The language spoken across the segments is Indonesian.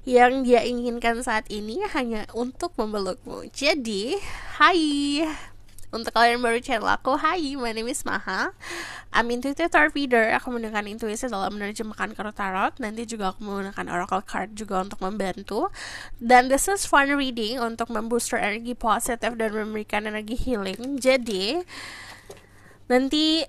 yang dia inginkan saat ini hanya untuk memelukmu. Jadi, hai. Untuk kalian baru channel aku, hai, my name is Maha. I'm intuitive tarot reader. Aku menggunakan intuisi dalam menerjemahkan kartu tarot. Nanti juga aku menggunakan oracle card juga untuk membantu. Dan this is fun reading untuk membooster energi positif dan memberikan energi healing. Jadi, nanti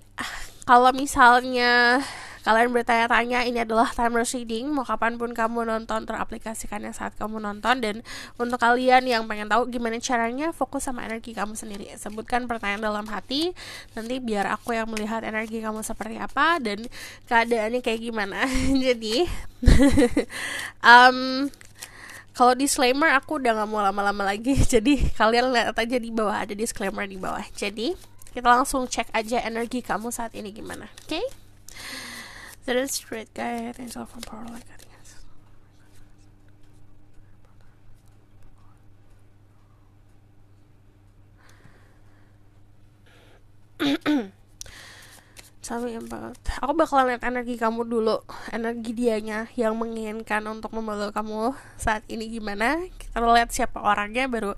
kalau misalnya kalian bertanya-tanya, ini adalah timeless reading, mau kapanpun kamu nonton, teraplikasikannya saat kamu nonton. Dan untuk kalian yang pengen tahu gimana caranya, fokus sama energi kamu sendiri. Sebutkan pertanyaan dalam hati, nanti biar aku yang melihat energi kamu seperti apa dan keadaannya kayak gimana. Jadi kalau disclaimer aku udah gak mau lama-lama lagi. Jadi kalian lihat aja di bawah, ada disclaimer di bawah. Jadi kita langsung cek aja energi kamu saat ini gimana. Oke? That is straight guide angel from power like that. Tell me about. Aku bakalan lihat energi kamu dulu, energi dianya yang menginginkan untuk memeluk kamu saat ini gimana. Kita lihat siapa orangnya, baru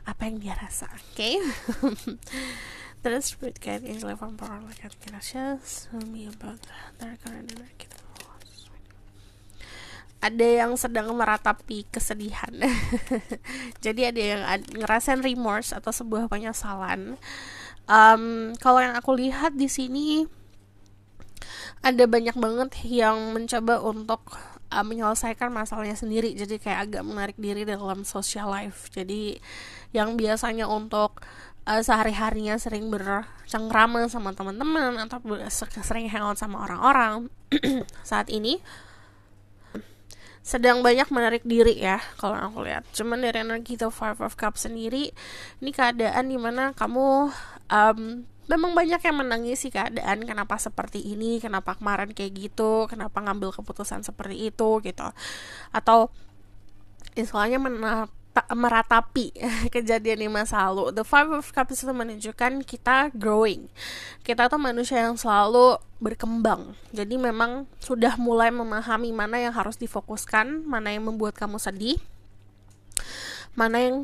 apa yang dia rasa. Oke? That is straight guide angel from power like that. Tell me about their current energy. Ada yang sedang meratapi kesedihan. Jadi ada yang ngerasain remorse atau sebuah penyesalan. Kalau yang aku lihat di sini ada banyak banget yang mencoba untuk menyelesaikan masalahnya sendiri. Jadi kayak agak menarik diri dalam social life. Jadi yang biasanya untuk sehari-harinya sering bercengkrama sama teman-teman atau sering hangout sama orang-orang, saat ini sedang banyak menarik diri ya, kalau aku lihat. Cuman dari energi The Five of Cups sendiri, ini keadaan dimana kamu memang banyak yang menangisi keadaan, kenapa seperti ini, kenapa kemarin kayak gitu, kenapa ngambil keputusan seperti itu gitu, atau istilahnya meratapi kejadian di masa lalu. The Five of Cups itu menunjukkan kita growing. Kita tuh manusia yang selalu berkembang. Jadi memang sudah mulai memahami mana yang harus difokuskan, mana yang membuat kamu sedih, mana yang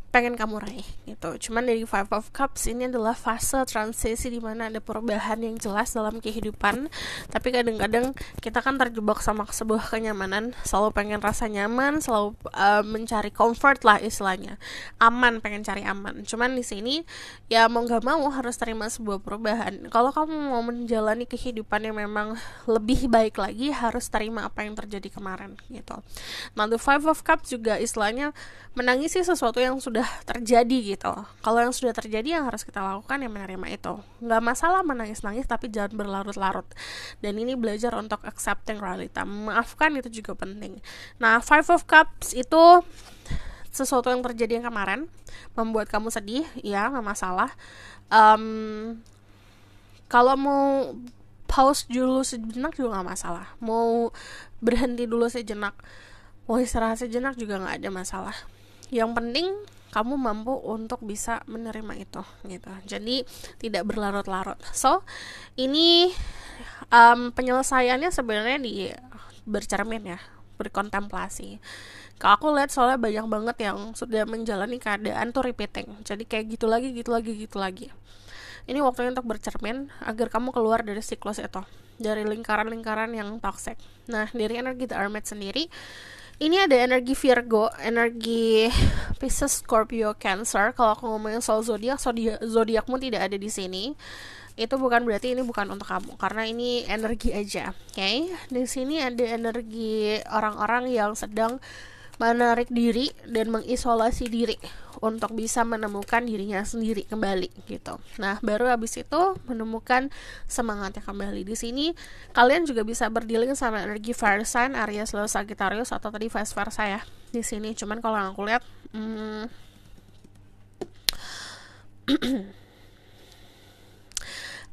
pengen kamu raih gitu. Cuman dari Five of Cups ini adalah fase transisi di mana ada perubahan yang jelas dalam kehidupan. Tapi kadang-kadang kita kan terjebak sama sebuah kenyamanan, selalu pengen rasa nyaman, selalu mencari comfort lah istilahnya, aman, pengen cari aman. Cuman di sini ya mau nggak mau harus terima sebuah perubahan. Kalau kamu mau menjalani kehidupan yang memang lebih baik lagi, harus terima apa yang terjadi kemarin gitu. Nah, The Five of Cups juga istilahnya menangisi sesuatu yang sudah terjadi gitu. Kalau yang sudah terjadi, yang harus kita lakukan yang menerima itu. Nggak masalah menangis-nangis, tapi jangan berlarut-larut. Dan ini belajar untuk accepting realita. Maafkan itu juga penting. Nah, Five of Cups itu sesuatu yang terjadi yang kemarin, membuat kamu sedih, ya nggak masalah. Kalau mau pause dulu sejenak juga nggak masalah. Mau berhenti dulu sejenak, mau istirahat sejenak juga nggak ada masalah. Yang penting kamu mampu untuk bisa menerima itu gitu. Jadi tidak berlarut-larut. So ini penyelesaiannya sebenarnya di bercermin ya, berkontemplasi. Kalau aku lihat soalnya banyak banget yang sudah menjalani keadaan tuh repeating. Jadi kayak gitu lagi, gitu lagi, gitu lagi. Ini waktunya untuk bercermin agar kamu keluar dari siklus itu, dari lingkaran-lingkaran yang toxic. Nah, dari energi The Hermit sendiri, ini ada energi Virgo, energi Pisces, Scorpio, Cancer. Kalau aku ngomongin soal zodiakmu tidak ada di sini. Itu bukan berarti ini bukan untuk kamu, karena ini energi aja. Oke? Di sini ada energi orang-orang yang sedang menarik diri dan mengisolasi diri untuk bisa menemukan dirinya sendiri kembali gitu. Nah, baru habis itu menemukan semangatnya kembali. Di sini kalian juga bisa berdealing sama energi fire sign, Aries, Leo, Sagittarius, atau tadi vice versa ya. Di sini cuman kalau yang aku lihat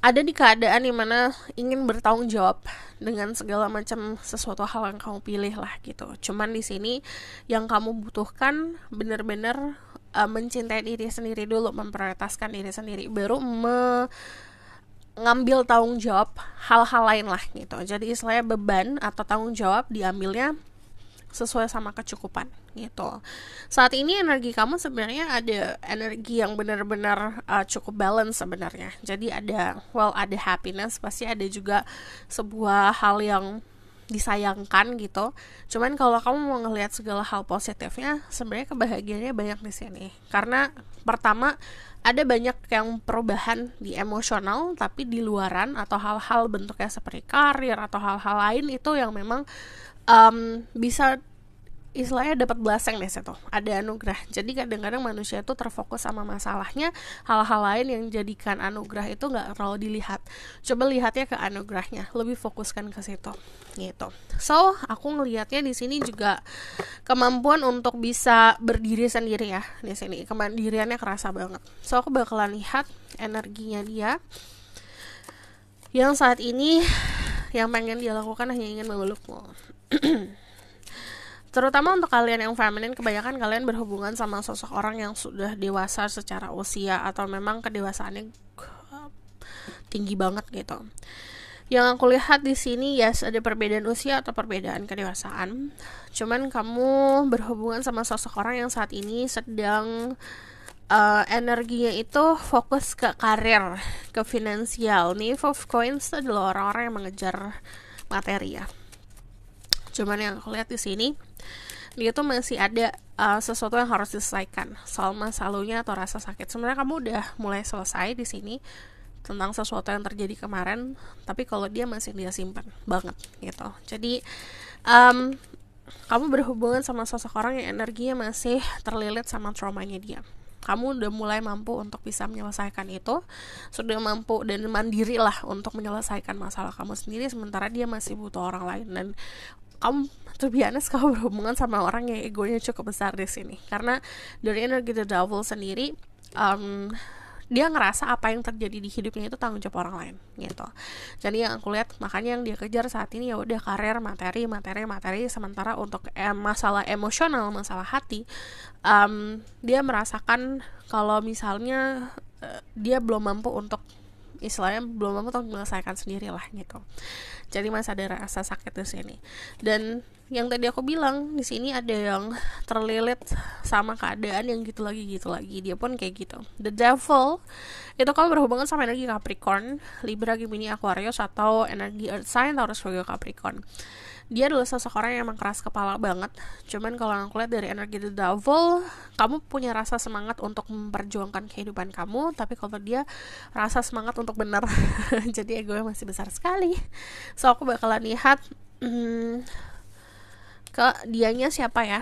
ada di keadaan dimana ingin bertanggung jawab dengan segala macam sesuatu hal yang kamu pilih lah gitu. Cuman di sini yang kamu butuhkan benar-benar mencintai diri sendiri dulu, memprioritaskan diri sendiri, baru ngambil tanggung jawab hal-hal lain lah gitu. Jadi istilahnya beban atau tanggung jawab diambilnya sesuai sama kecukupan gitu. Saat ini energi kamu sebenarnya ada energi yang benar-benar cukup balance sebenarnya. Jadi ada happiness, pasti ada juga sebuah hal yang disayangkan gitu. Cuman kalau kamu mau ngelihat segala hal positifnya, sebenarnya kebahagiaannya banyak di sini. Karena pertama ada banyak yang perubahan di emosional, tapi di luaran atau hal-hal bentuknya seperti karir atau hal-hal lain itu yang memang bisa istilahnya dapat blessing di situ, ada anugerah. Jadi kadang-kadang manusia itu terfokus sama masalahnya, hal-hal lain yang jadikan anugerah itu nggak terlalu dilihat. Coba lihatnya ke anugerahnya, lebih fokuskan ke situ gitu. So aku ngelihatnya di sini juga kemampuan untuk bisa berdiri sendiri ya, di sini kemandiriannya kerasa banget. So aku bakalan lihat energinya dia yang saat ini yang pengen dia lakukan hanya ingin memelukmu. Terutama untuk kalian yang feminine, kebanyakan kalian berhubungan sama sosok orang yang sudah dewasa secara usia atau memang kedewasaannya tinggi banget gitu. Yang aku lihat di sini yes, ada perbedaan usia atau perbedaan kedewasaan. Cuman kamu berhubungan sama sosok orang yang saat ini sedang energinya itu fokus ke karir, ke finansial. Knave of Coins adalah orang-orang yang mengejar materi ya. Cuman yang aku lihat di sini, dia tuh masih ada sesuatu yang harus diselesaikan soal masa lalunya atau rasa sakit. Sebenarnya kamu udah mulai selesai di sini tentang sesuatu yang terjadi kemarin, tapi kalau dia masih dia simpan banget gitu. Jadi kamu berhubungan sama sosok orang yang energinya masih terlilit sama traumanya dia. Kamu udah mulai mampu untuk bisa menyelesaikan itu, sudah mampu dan mandiri lah untuk menyelesaikan masalah kamu sendiri, sementara dia masih butuh orang lain. Dan kamu to be honest, kamu berhubungan sama orang yang egonya cukup besar di sini, karena dari energi the devil sendiri dia ngerasa apa yang terjadi di hidupnya itu tanggung jawab orang lain gitu. Jadi yang aku lihat, makanya yang dia kejar saat ini ya udah karir, materi, sementara untuk masalah emosional, masalah hati, dia merasakan kalau misalnya dia belum mampu untuk menyelesaikan sendiri lah gitu. Jadi masih ada rasa sakit di sini. Dan yang tadi aku bilang, di sini ada yang terlilit sama keadaan yang gitu lagi. Dia pun kayak gitu. The Devil itu kamu berhubungan sama energi Capricorn, Libra, Gemini, Aquarius, atau energi Earth sign Taurus, Virgo, Capricorn. Dia adalah seseorang yang emang keras kepala banget. Cuman kalau aku lihat dari energi The Devil, kamu punya rasa semangat untuk memperjuangkan kehidupan kamu, tapi kalau dia rasa semangat untuk benar. Jadi egonya masih besar sekali. So aku bakalan lihat ke dianya siapa ya.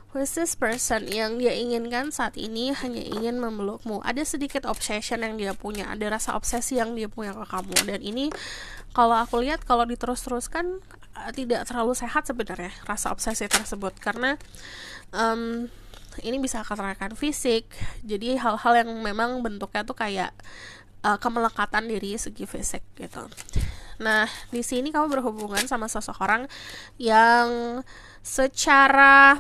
Who's this person yang dia inginkan saat ini hanya ingin memelukmu. Ada sedikit obsession yang dia punya, ada rasa obsesi yang dia punya ke kamu. Dan ini kalau aku lihat, kalau diterus-teruskan tidak terlalu sehat sebenarnya rasa obsesi tersebut, karena ini bisa keterkaitan fisik. Jadi hal-hal yang memang bentuknya tuh kayak kemelekatan dari segi fisik gitu. Nah, di sini kamu berhubungan sama seseorang yang secara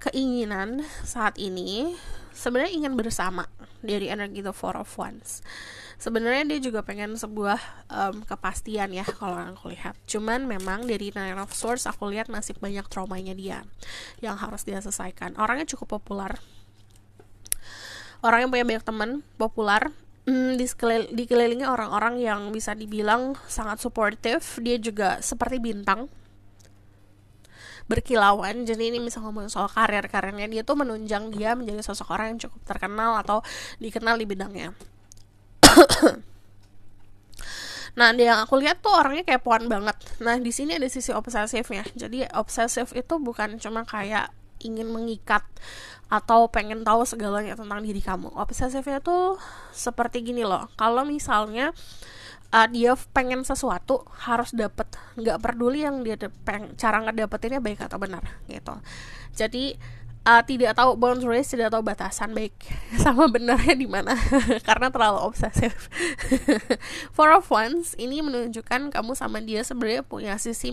keinginan saat ini sebenarnya ingin bersama dari energi the Four of Wands. Sebenarnya dia juga pengen sebuah kepastian ya kalau aku lihat. Cuman memang dari Nine of Swords aku lihat masih banyak traumanya dia yang harus dia selesaikan. Orangnya cukup populer, orang yang punya banyak teman, populer, dikelilingi orang-orang yang bisa dibilang sangat supportive. Dia juga seperti bintang berkilauan. Jadi ini bisa ngomong soal karirnya, dia tuh menunjang dia menjadi sosok orang yang cukup terkenal atau dikenal di bidangnya. Nah, yang aku lihat tuh orangnya kepoan banget. Nah, di sini ada sisi obsesifnya. Jadi obsesif itu bukan cuma kayak ingin mengikat atau pengen tahu segalanya tentang diri kamu. Obsesifnya tuh seperti gini loh. Kalau misalnya dia pengen sesuatu harus dapet, nggak peduli yang dia cara ngedapetinnya baik atau benar gitu. Jadi tidak tahu boundaries, tidak tahu batasan baik sama benarnya di mana karena terlalu obsesif. Four of Wands ini menunjukkan kamu sama dia sebenarnya punya sisi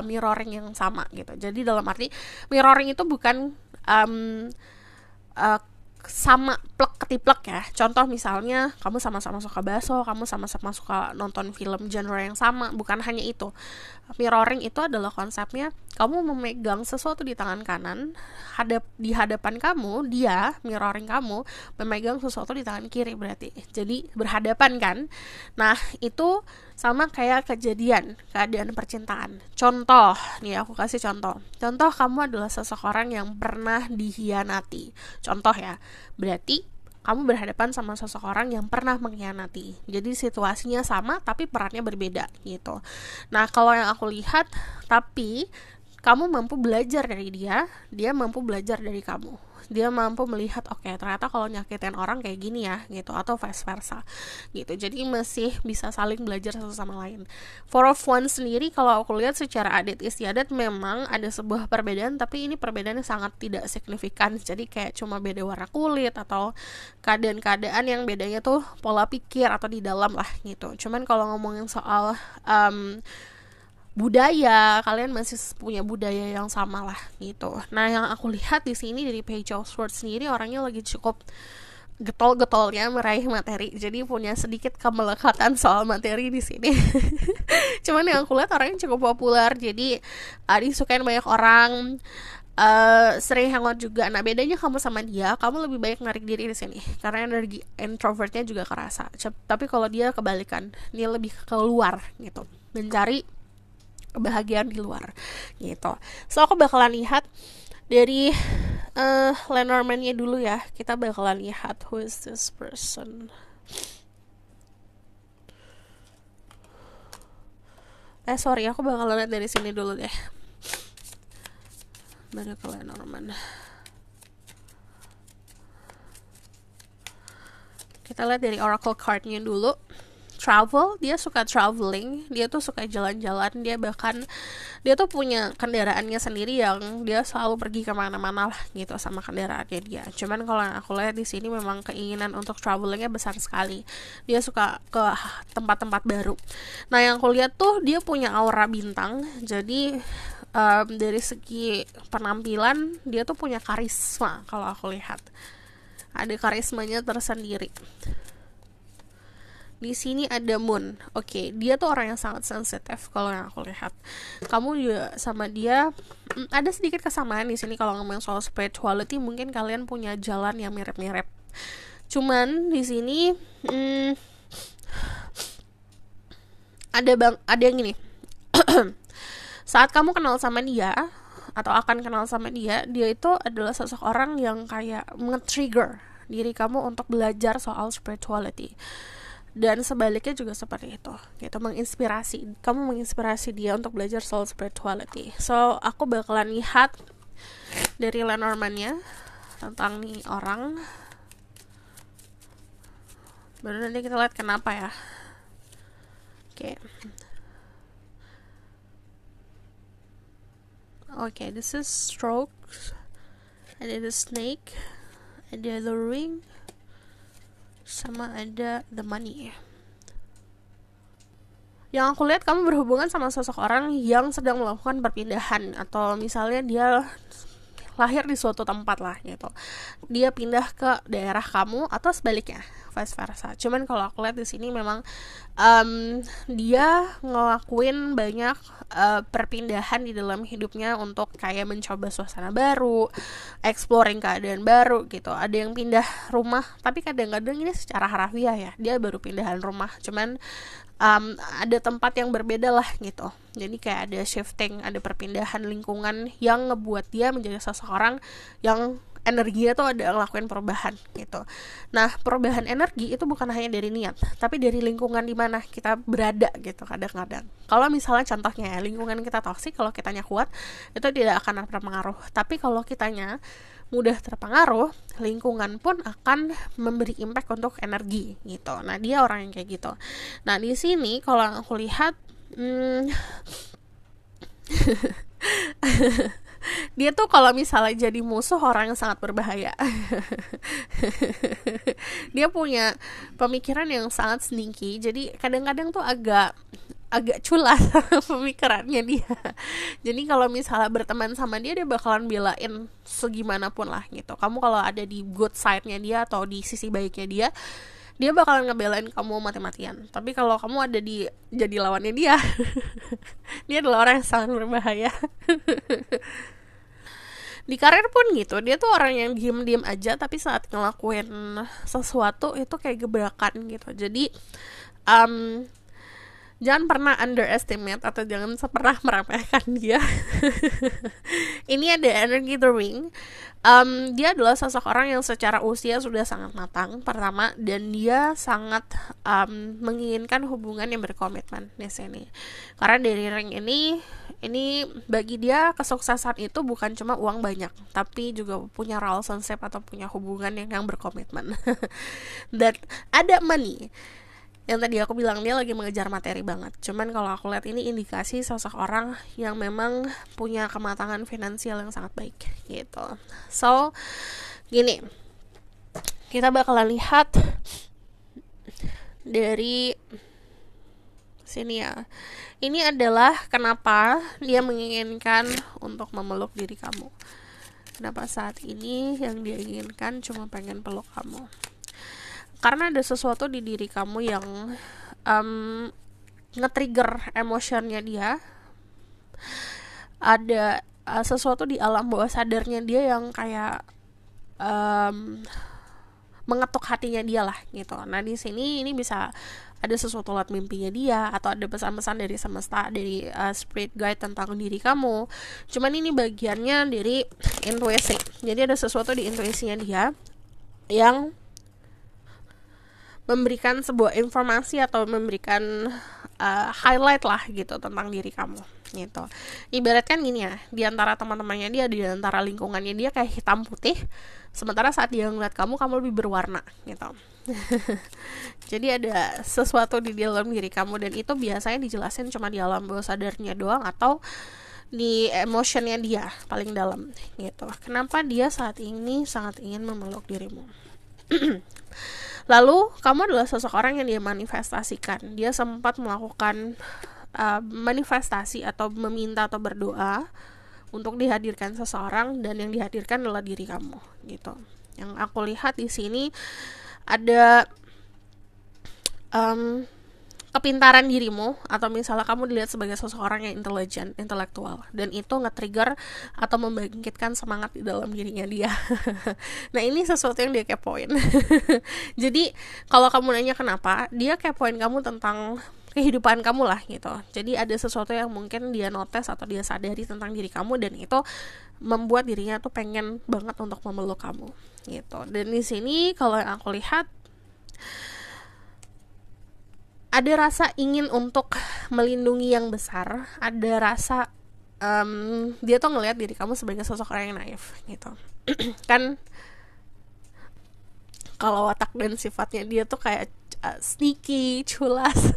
mirroring yang sama gitu. Jadi dalam arti mirroring itu bukan sama plek ketiplek ya. Contoh misalnya kamu sama-sama suka bakso, kamu sama-sama suka nonton film genre yang sama, bukan hanya itu. Mirroring itu adalah konsepnya kamu memegang sesuatu di tangan kanan, di hadapan kamu, dia mirroring kamu memegang sesuatu di tangan kiri berarti. Jadi berhadapan kan. Nah, itu sama kayak keadaan percintaan. Contoh, nih aku kasih contoh. Contoh kamu adalah seseorang yang pernah dihianati. Contoh ya, berarti kamu berhadapan sama seseorang yang pernah mengkhianati. Jadi situasinya sama tapi perannya berbeda gitu. Nah, kalau yang aku lihat, tapi kamu mampu belajar dari dia mampu belajar dari kamu. Dia mampu melihat, oke, ternyata kalau nyakitin orang kayak gini ya gitu, atau vice versa gitu. Jadi masih bisa saling belajar satu sama lain. 4of Wands sendiri kalau aku lihat secara adat istiadat memang ada sebuah perbedaan, tapi ini perbedaannya sangat tidak signifikan. Jadi kayak cuma beda warna kulit atau keadaan-keadaan yang bedanya tuh pola pikir atau di dalam lah gitu. Cuman kalau ngomongin soal budaya, kalian masih punya budaya yang sama lah gitu. Nah, yang aku lihat di sini dari Page of Swords sendiri orangnya lagi cukup getol-getolnya meraih materi. Jadi punya sedikit kemelekatan soal materi di sini. Cuman yang aku lihat orangnya cukup populer, jadi disukain banyak orang. Sering hangout juga. Nah, bedanya kamu sama dia, kamu lebih banyak narik diri di sini karena energi introvertnya juga kerasa. Tapi kalau dia kebalikan, dia lebih keluar gitu, mencari kebahagiaan di luar gitu. So aku bakalan lihat dari Lenormand-nya dulu ya. Kita bakalan lihat who is this person. Sorry, aku bakalan lihat dari sini dulu deh. Baru ke Lenormand. Kita lihat dari oracle card-nya dulu. Travel, dia suka traveling, dia tuh suka jalan-jalan, dia tuh punya kendaraannya sendiri yang dia selalu pergi kemana-mana lah gitu sama kendaraannya dia. Cuman kalau aku lihat di sini memang keinginan untuk travelingnya besar sekali. Dia suka ke tempat-tempat baru. Nah, yang aku lihat tuh dia punya aura bintang. Jadi dari segi penampilan dia tuh punya karisma. Kalau aku lihat ada karismanya tersendiri. Di sini ada Moon. Oke, dia tuh orang yang sangat sensitif kalau yang aku lihat. Kamu juga sama dia ada sedikit kesamaan di sini kalau ngomong soal spirituality, mungkin kalian punya jalan yang mirip-mirip. Cuman di sini ada yang gini. Saat kamu kenal sama dia atau akan kenal sama dia itu adalah seseorang yang kayak nge-trigger diri kamu untuk belajar soal spirituality. Dan sebaliknya juga seperti itu gitu, kamu menginspirasi dia untuk belajar soal spirituality. So aku bakalan lihat dari Lenormand-nya tentang nih orang, baru nanti kita lihat kenapa ya. Oke, this is strokes, ada the snake, ada the ring, sama ada the money. Yang aku lihat kamu berhubungan sama seseorang yang sedang melakukan perpindahan, atau misalnya dia lahir di suatu tempat lah gitu. Dia pindah ke daerah kamu atau sebaliknya, vice versa. Cuman kalau aku lihat di sini memang dia ngelakuin banyak perpindahan di dalam hidupnya untuk kayak mencoba suasana baru, exploring keadaan baru gitu. Ada yang pindah rumah, tapi kadang-kadang ini secara harafiah ya, dia baru pindahan rumah, cuman ada tempat yang berbeda lah gitu. Jadi kayak ada shifting, ada perpindahan lingkungan yang ngebuat dia menjadi seseorang yang energinya tuh ada ngelakuin perubahan gitu. Nah, perubahan energi itu bukan hanya dari niat, tapi dari lingkungan di mana kita berada gitu kadang-kadang. Kalau misalnya contohnya ya, lingkungan kita toksik, kalau kitanya kuat, itu tidak akan berpengaruh. Tapi kalau kitanya mudah terpengaruh, lingkungan pun akan memberi impact untuk energi gitu. Nah, dia orang yang kayak gitu. Nah, di sini kalau aku lihat dia tuh kalau misalnya jadi musuh orang yang sangat berbahaya. Dia punya pemikiran yang sangat sneaky, jadi kadang-kadang tuh agak agak culas pemikirannya dia. Jadi kalau misalnya berteman sama dia bakalan belain segimanapun lah gitu. Kamu kalau ada di good side-nya dia atau di sisi baiknya dia bakalan ngebelain kamu mati-matian. Tapi kalau kamu ada di jadi lawannya dia, dia adalah orang yang sangat berbahaya. Di karir pun gitu, dia tuh orang yang diem-diem aja tapi saat ngelakuin sesuatu itu kayak gebrakan gitu. Jadi jangan pernah underestimate atau jangan pernah meremehkan dia. Ini ada energi the ring. Dia adalah sosok orang yang secara usia sudah sangat matang pertama, dan dia sangat menginginkan hubungan yang berkomitmen di sini. Karena dari ring ini bagi dia kesuksesan itu bukan cuma uang banyak, tapi juga punya relationship atau punya hubungan yang berkomitmen. Dan ada money. Yang tadi aku bilang dia lagi mengejar materi banget. Cuman kalau aku lihat ini indikasi sosok orang yang memang punya kematangan finansial yang sangat baik gitu. So, gini. Kita bakalan lihat dari sini ya. Ini adalah kenapa dia menginginkan untuk memeluk diri kamu. Kenapa saat ini yang dia inginkan cuma pengen peluk kamu. Karena ada sesuatu di diri kamu yang nge-trigger emotionnya dia. Ada sesuatu di alam bawah sadarnya dia yang kayak mengetuk hatinya dia lah gitu. Nah di sini ini bisa ada sesuatu lewat mimpinya dia, atau ada pesan-pesan dari semesta, dari spirit guide tentang diri kamu. Cuman ini bagiannya dari intuisi. Jadi ada sesuatu di intuisinya dia yang memberikan sebuah informasi atau memberikan highlight lah gitu tentang diri kamu gitu. Ibaratkan gini ya, di antara teman-temannya dia, di antara lingkungannya dia kayak hitam putih, sementara saat dia ngeliat kamu lebih berwarna gitu. Jadi ada sesuatu di dalam diri kamu, dan itu biasanya dijelasin cuma di alam bawah sadarnya doang atau di emotionnya dia paling dalam gitu. Kenapa dia saat ini sangat ingin memeluk dirimu. Lalu kamu adalah seseorang yang dia manifestasikan. Dia sempat melakukan manifestasi atau meminta atau berdoa untuk dihadirkan seseorang, dan yang dihadirkan adalah diri kamu gitu. Yang aku lihat di sini ada kepintaran dirimu, atau misalnya kamu dilihat sebagai seseorang yang intelijen, intelektual, dan itu nge-trigger atau membangkitkan semangat di dalam dirinya dia. Nah ini sesuatu yang dia kepoin. Jadi kalau kamu nanya kenapa, dia kepoin kamu tentang kehidupan kamu lah gitu. Jadi ada sesuatu yang mungkin dia notice atau dia sadari tentang diri kamu, dan itu membuat dirinya tuh pengen banget untuk memeluk kamu gitu. Dan di sini kalau yang aku lihat ada rasa ingin untuk melindungi yang besar, ada rasa dia tuh ngelihat diri kamu sebagai sosok orang yang naif gitu. Kan kalau watak dan sifatnya dia tuh kayak sneaky, culas.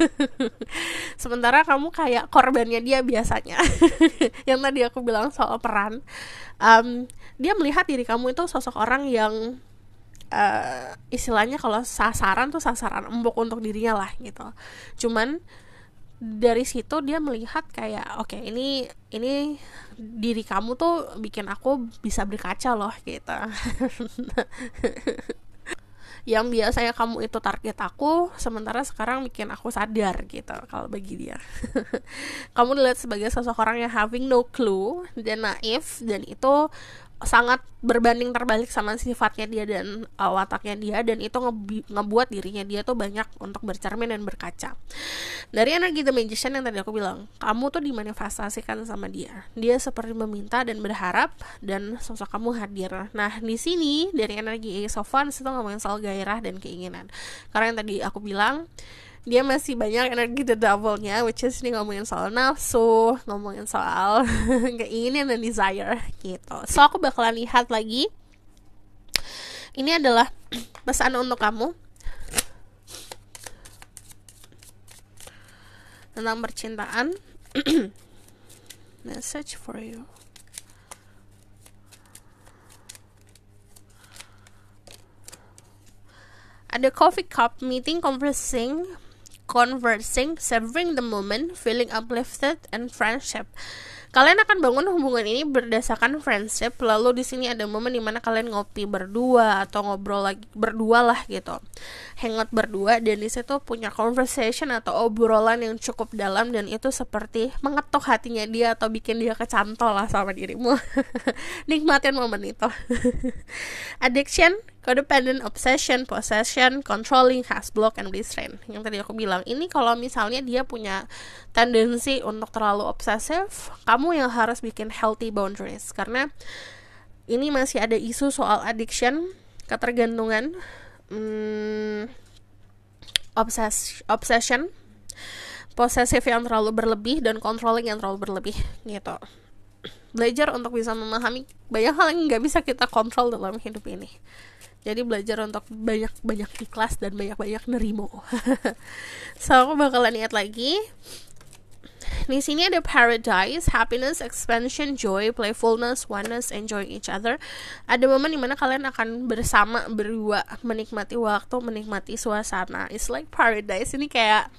Sementara kamu kayak korbannya dia biasanya. Yang tadi aku bilang soal peran, dia melihat diri kamu itu sosok orang yang istilahnya kalau sasaran tuh sasaran empuk untuk dirinya lah gitu. Cuman dari situ dia melihat kayak oke, ini diri kamu tuh bikin aku bisa berkaca loh gitu. Yang biasanya kamu itu target aku, sementara sekarang bikin aku sadar gitu. Kalau bagi dia kamu dilihat sebagai sosok orang yang having no clue dan naif, dan itu sangat berbanding terbalik sama sifatnya dia dan wataknya dia, dan itu ngebuat dirinya dia tuh banyak untuk bercermin dan berkaca. Dari energi The Magician yang tadi aku bilang, kamu tuh dimanifestasikan sama dia. Dia seperti meminta dan berharap, dan sosok kamu hadir. Nah di sini dari energi Ace of Wands itu ngomongin soal gairah dan keinginan. Karena yang tadi aku bilang, dia masih banyak energi the devil-nya, which is ini ngomongin soal nafsu, ngomongin soal keinginan dan desire gitu. So aku bakalan lihat lagi. Ini adalah pesan untuk kamu tentang percintaan. Message for you. Ada coffee cup, meeting, conversing, conversing, savoring the moment, feeling uplifted, and friendship. Kalian akan bangun hubungan ini berdasarkan friendship. Lalu di sini ada momen dimana kalian ngopi berdua atau ngobrol lagi berdua lah gitu, hangout berdua, dan di situ punya conversation atau obrolan yang cukup dalam, dan itu seperti mengetuk hatinya dia atau bikin dia kecantol lah sama dirimu. Nikmatin momen itu. Addiction, codependent, obsession, possession, controlling, has block, and restraint. Yang tadi aku bilang, ini kalau misalnya dia punya tendensi untuk terlalu obsesif, kamu yang harus bikin healthy boundaries. Karena ini masih ada isu soal addiction, ketergantungan, obsession, posesif yang terlalu berlebih, dan controlling yang terlalu berlebih gitu. Belajar untuk bisa memahami banyak hal yang gak bisa kita kontrol dalam hidup ini. Jadi belajar untuk banyak-banyak ikhlas dan banyak-banyak nerimo. So aku bakalan lihat lagi. Di sini ada paradise, happiness, expansion, joy, playfulness, oneness, enjoying each other. Ada momen dimana kalian akan bersama berdua menikmati waktu, menikmati suasana. It's like paradise. Ini kayak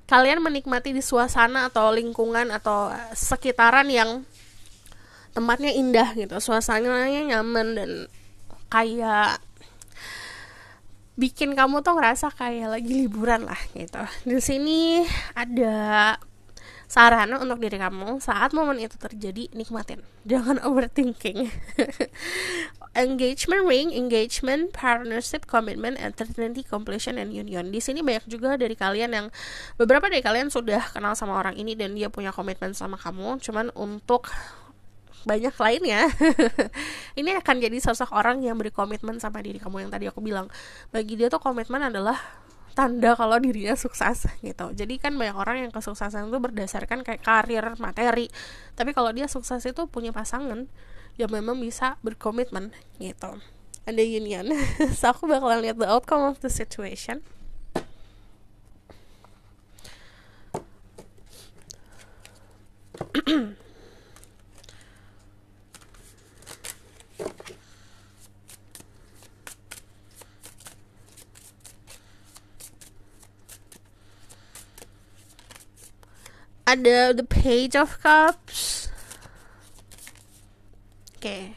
kalian menikmati di suasana atau lingkungan atau sekitaran yang tempatnya indah gitu, suasananya nyaman dan kayak bikin kamu tuh ngerasa kayak lagi liburan lah gitu. Di sini ada saran untuk diri kamu, saat momen itu terjadi, nikmatin, jangan overthinking. Engagement ring, engagement, partnership, commitment, eternity, completion, and union. Di sini banyak juga dari kalian yang, beberapa dari kalian sudah kenal sama orang ini dan dia punya komitmen sama kamu. Cuman untuk banyak lainnya, ini akan jadi sosok orang yang berkomitmen sama diri kamu. Yang tadi aku bilang, bagi dia tuh komitmen adalah tanda kalau dirinya sukses gitu. Jadi kan banyak orang yang kesuksesan itu berdasarkan kayak karir, materi. Tapi kalau dia sukses itu punya pasangan yang memang bisa berkomitmen gitu. Ada union. So aku bakalan lihat the outcome of the situation. Ada the page of cups. Oke.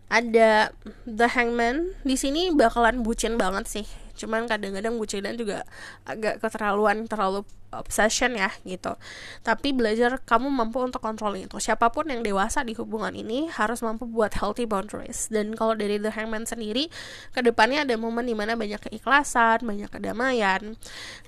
Ada the hangman. Di sini bakalan bucin banget sih. Cuman kadang-kadang bucinan juga agak keterlaluan, terlalu obsession ya gitu. Tapi belajar kamu mampu untuk kontrol itu. Siapapun yang dewasa di hubungan ini harus mampu buat healthy boundaries. Dan kalau dari the hangman sendiri, kedepannya ada momen dimana banyak keikhlasan, banyak kedamaian.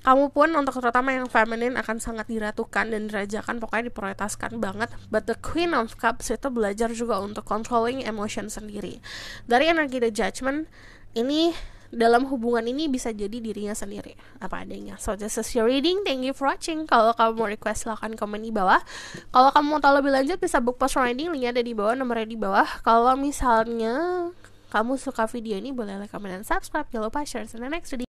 Kamu pun untuk terutama yang feminine akan sangat diratukan dan dirajakan, pokoknya diprioritaskan banget. But the queen of cups itu belajar juga untuk controlling emotion sendiri. Dari energi the judgment ini, dalam hubungan ini bisa jadi dirinya sendiri apa adanya. So this is your reading. Thank you for watching. Kalau kamu mau request silahkan komen di bawah. Kalau kamu mau tahu lebih lanjut bisa book post reading, linknya ada di bawah, nomornya di bawah. Kalau misalnya kamu suka video ini boleh like, comment, dan subscribe. Jangan lupa share in the next video.